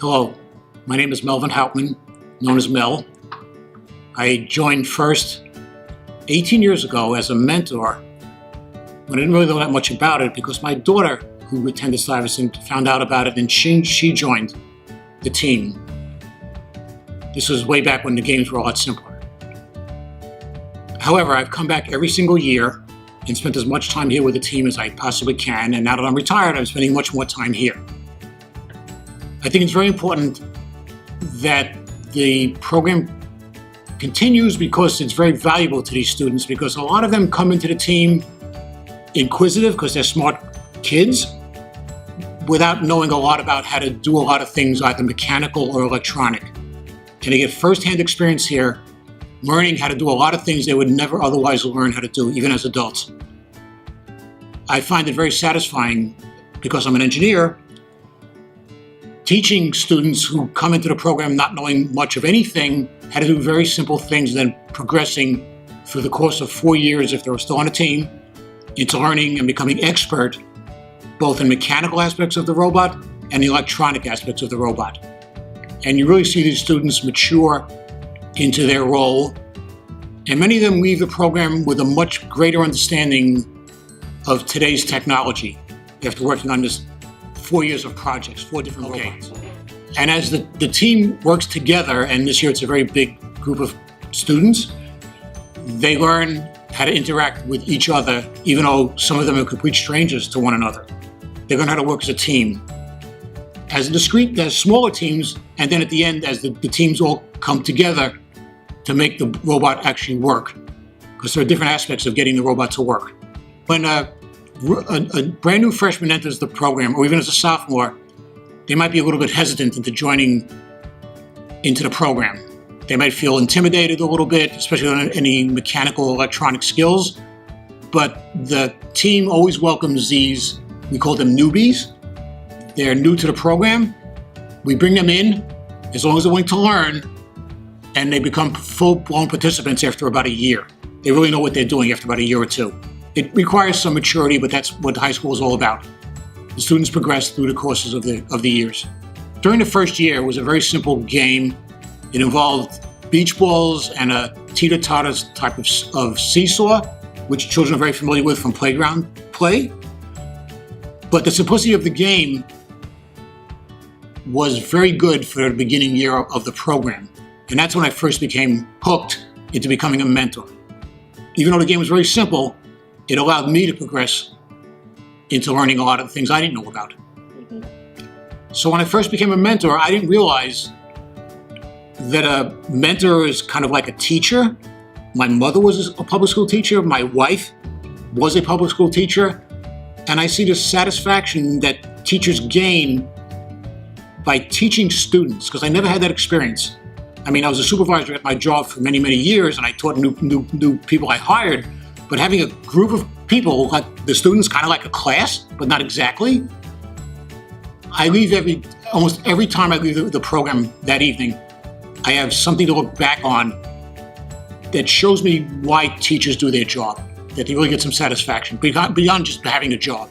Hello, my name is Mel Hauptman, known as Mel. I joined FIRST 18 years ago as a mentor when I didn't really know that much about it because my daughter, who attended Stuyvesant, found out about it and she joined the team. This was way back when the games were a lot simpler. However, I've come back every single year and spent as much time here with the team as I possibly can, and now that I'm retired, I'm spending much more time here. I think it's very important that the program continues because it's very valuable to these students, because a lot of them come into the team inquisitive because they're smart kids without knowing a lot about how to do a lot of things, either mechanical or electronic. And they get first-hand experience here, learning how to do a lot of things they would never otherwise learn how to do, even as adults. I find it very satisfying, because I'm an engineer, teaching students who come into the program not knowing much of anything how to do very simple things, then progressing through the course of 4 years, if they're still on a team, into learning and becoming expert both in mechanical aspects of the robot and the electronic aspects of the robot. And you really see these students mature into their role, and many of them leave the program with a much greater understanding of today's technology after working on this 4 years of projects, 4 different robots. And as the team works together, and this year it's a very big group of students, they learn how to interact with each other, even though some of them are complete strangers to one another. They learn how to work as a team, as smaller teams, and then at the end, as the teams all come together to make the robot actually work, because there are different aspects of getting the robot to work. When a brand new freshman enters the program, or even as a sophomore, they might be a little bit hesitant into joining into the program. They might feel intimidated a little bit, especially on any mechanical or electronic skills. But the team always welcomes these, we call them newbies. They're new to the program. We bring them in as long as they're willing to learn, and they become full-blown participants after about a year. They really know what they're doing after about a year or two. It requires some maturity, but that's what high school is all about. The students progress through the courses of the years. During the first year, it was a very simple game. It involved beach balls and a teeter-totter type of seesaw, which children are very familiar with from playground play. But the simplicity of the game was very good for the beginning year of the program. And that's when I first became hooked into becoming a mentor. Even though the game was very simple, it allowed me to progress into learning a lot of the things I didn't know about. So when I first became a mentor, I didn't realize that a mentor is kind of like a teacher. My mother was a public school teacher. My wife was a public school teacher. And I see the satisfaction that teachers gain by teaching students, because I never had that experience. I mean, I was a supervisor at my job for many, many years, and I taught new people I hired. But having a group of people, like the students, kind of like a class, but not exactly. I leave almost every time I leave the program that evening, I have something to look back on that shows me why teachers do their job, that they really get some satisfaction beyond just having a job.